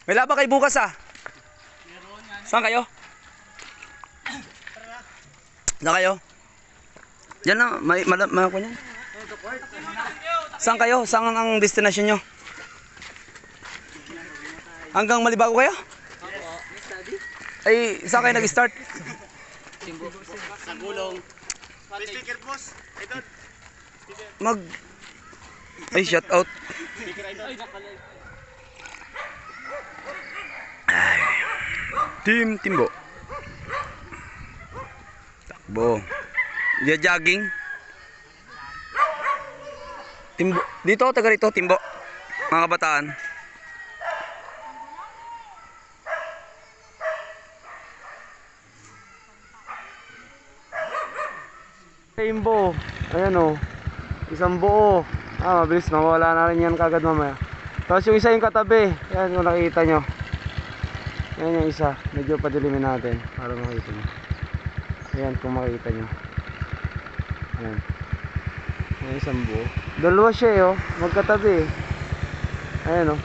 May laban kayo bukas ah. Saan kayo? Saan kayo? Diyan na, may ako niyan. Saan kayo? Saan ang destination nyo? Hanggang Malibago kayo? Ay, saan kayo nag-start? Sa gulong. Speaker boss. Ay, shout out. Ay. Team Timbo. Takbo. Dia jogging. Timbo. Dito, taga rito, Timbo. Mga kabataan. Timbo. Ayan o. Isang buo. Mabilis. Mawala na rin yan kagad mamaya. Tapos yung isa yung katabi. Ayan kung nakikita nyo. Ayan yung isa. Medyo padilimin natin. Para makita nyo. Ayan kung makikita nyo. Ayan. Ayan isang buo. Dalawa siya eh oh. Magkatabi eh. Ayan oh.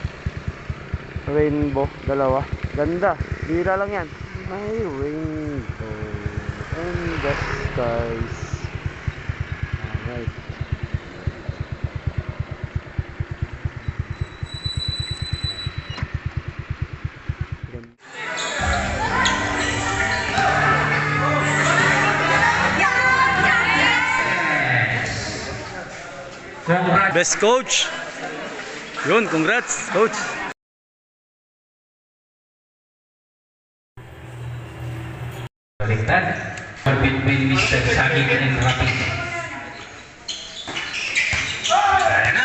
Rainbow. Dalawa. Ganda. Bira lang yan. May rainbow in the skies. Alright. Best coach. Yun, congrats, coach. Baliktad. Between Mr. Saging and Rapid. Kaya na.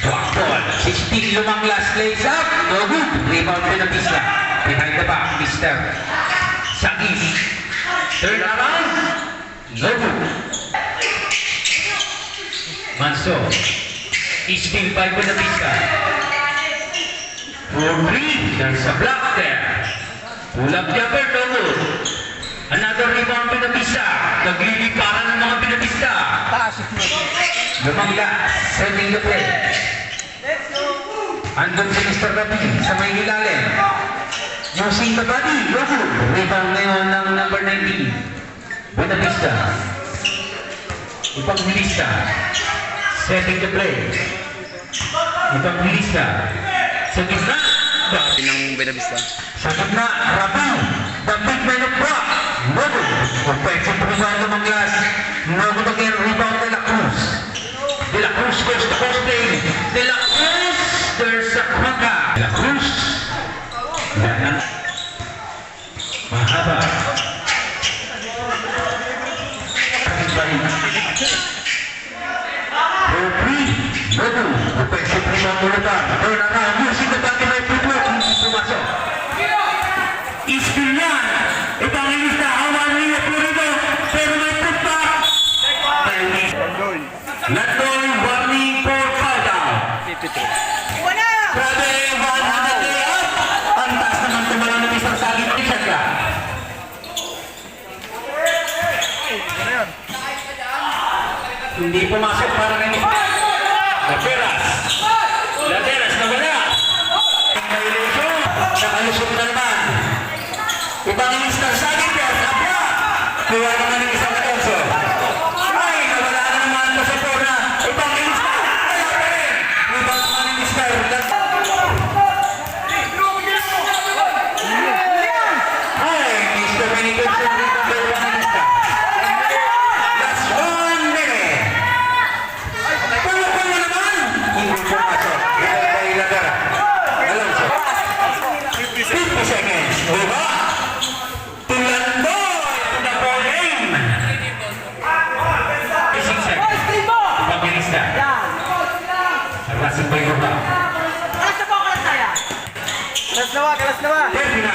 Tuwakbol. 16 lumanglas. Lays up. No good. Rebound Pinapisa. Behind the back. Mr. Saging. Turn around. No good. Manso. Spin by Pinapisa. For 3. There's a block there. Pull up jumper. No good. Another rebound Pinapisa. Nagliliparan ng mga Pinapisa. Lumangla. Setting the play. Andun si Mr. Rabi sa may ilalim. Using the body. Logo. Rebound ngayon ng number 19. Pinapisa. Ibang Pinapisa. Setting the play. Ibang Pinapisa. Sa gitna. Ng Benavista. Sa gitna. Rabi. The big man of Brock. Nogo. Offensive rebound ng Manglas. Nogo again. Rebound De La Cruz. De La Cruz goes to posting. De La Cruz. There's a Kruga. De La Cruz. Mahaba. Nogo. Offensive rebound ng Manglas. Turn around. Using the back in my footwork. Hindi pumasok. Ispilyan. Ipangilista. Awan niya Purido. Pero may putback. Landoy. Warning for foul down. Grabe. One on the day up. Ang taas naman tumalang ng isang sagit. Isa ka. Hindi pumasok para ngayon. Lateras. Lateras na wala. Nakalusok na naman. Ipangilista sa akin kaya sabya. Kuha naman ng isang katonso. Ay, nawala na naman sa Sepona. Ipangilista. Wala pa rin. Ibang naman ng Sky. Ay, Mr. Benito sa dito. Ipangilista. That's 1 minute. Pulupon mo naman. Hindi pumasok. Ito pa ilagara. Alonso. 50 seconds. Diba? Tulandoy to the ball game. 16 seconds. Ipangilista. Arrasin pa yung ba? Kalas nawa. Termina.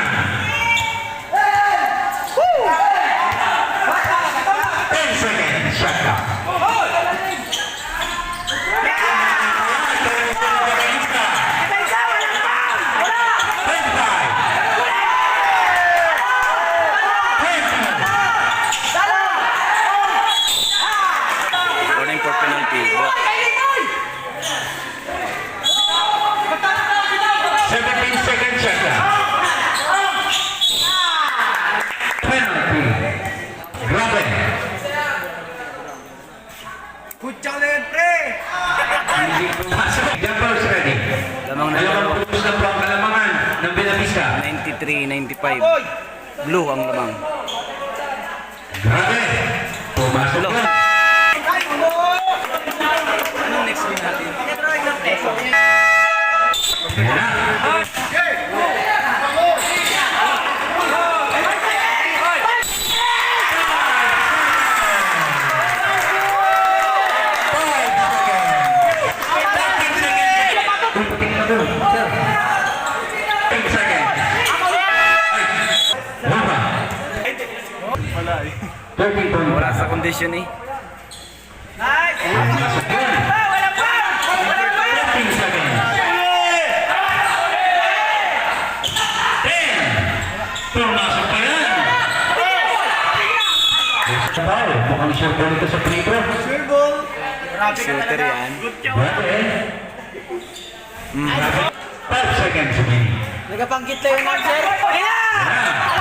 10 seconds. Shot clock. Warning for penalty. 17 seconds shot clock. Tapos na po ang kalamangan ng Benavista. 93-95. Blue ang lamang. Grabe! Pumasok na. Anong next win natin? Ayan na. Wala sa condition eh. Pumasok pa yan. Mukhang sure ball ito sa free throw. Sure ball. Grabe ka Shooter talaga. yan. Grabe. 5 seconds remaining. Nagapangkit lang yung answer. Ayan!